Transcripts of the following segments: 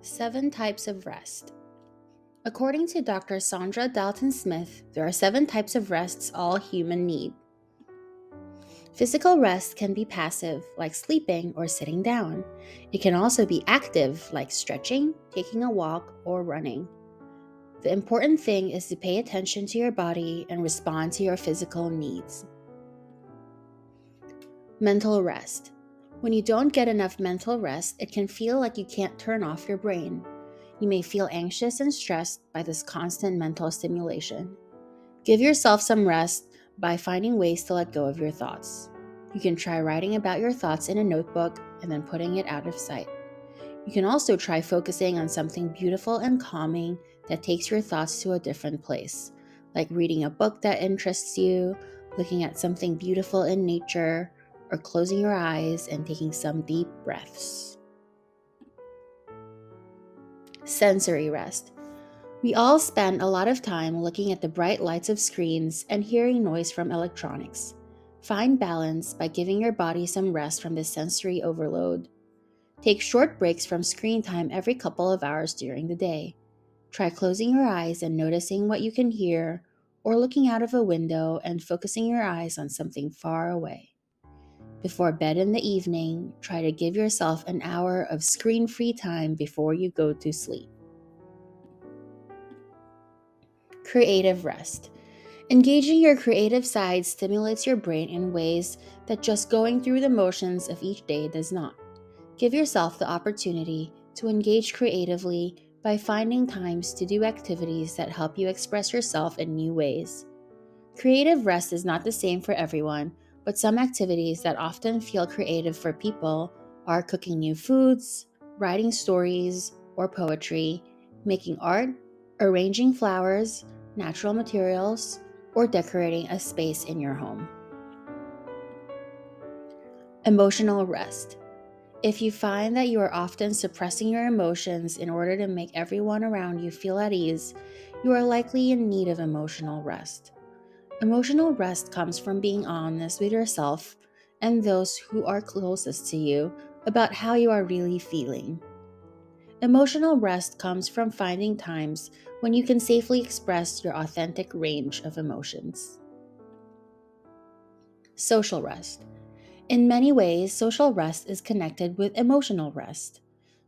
7 types of rest. According to Dr. Sandra Dalton Smith, there are 7 types of rests all humans need. Physical rest can be passive, like sleeping or sitting down. It can also be active, like stretching, taking a walk, or running. The important thing is to pay attention to your body and respond to your physical needs. Mental rest. When you don't get enough mental rest, it can feel like you can't turn off your brain. You may feel anxious and stressed by this constant mental stimulation. Give yourself some rest by finding ways to let go of your thoughts. You can try writing about your thoughts in a notebook and then putting it out of sight. You can also try focusing on something beautiful and calming that takes your thoughts to a different place, like reading a book that interests you, looking at something beautiful in nature, or closing your eyes and taking some deep breaths. Sensory rest. We all spend a lot of time looking at the bright lights of screens and hearing noise from electronics. Find balance by giving your body some rest from this sensory overload. Take short breaks from screen time every couple of hours during the day. Try closing your eyes and noticing what you can hear, or looking out of a window and focusing your eyes on something far away. Before bed in the evening, try to give yourself an hour of screen-free time before you go to sleep. Creative rest. Engaging your creative side stimulates your brain in ways that just going through the motions of each day does not. Give yourself the opportunity to engage creatively by finding times to do activities that help you express yourself in new ways. Creative rest is not the same for everyone, but some activities that often feel creative for people are cooking new foods, writing stories or poetry, making art, arranging flowers, natural materials, or decorating a space in your home. Emotional rest. If you find that you are often suppressing your emotions in order to make everyone around you feel at ease, you are likely in need of emotional rest. Emotional rest comes from being honest with yourself and those who are closest to you about how you are really feeling. Emotional rest comes from finding times when you can safely express your authentic range of emotions. Social rest. In many ways, social rest is connected with emotional rest.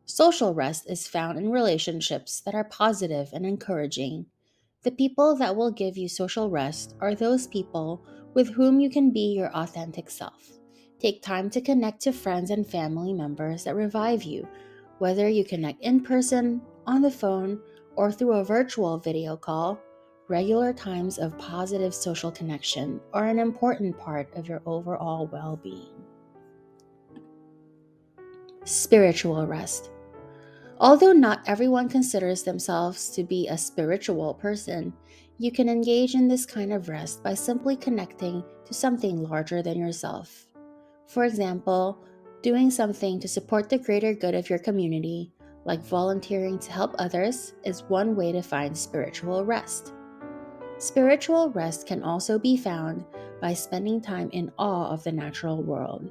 Social rest is found in relationships that are positive and encouraging. The people that will give you social rest are those people with whom you can be your authentic self. Take time to connect to friends and family members that revive you, whether you connect in person, on the phone, or through a virtual video call. Regular times of positive social connection are an important part of your overall well being. Spiritual rest. Although not everyone considers themselves to be a spiritual person, you can engage in this kind of rest by simply connecting to something larger than yourself. For example, doing something to support the greater good of your community, like volunteering to help others, is one way to find spiritual rest. Spiritual rest can also be found by spending time in awe of the natural world.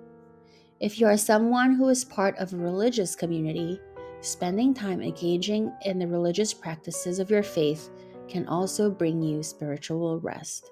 If you are someone who is part of a religious community, spending time engaging in the religious practices of your faith can also bring you spiritual rest.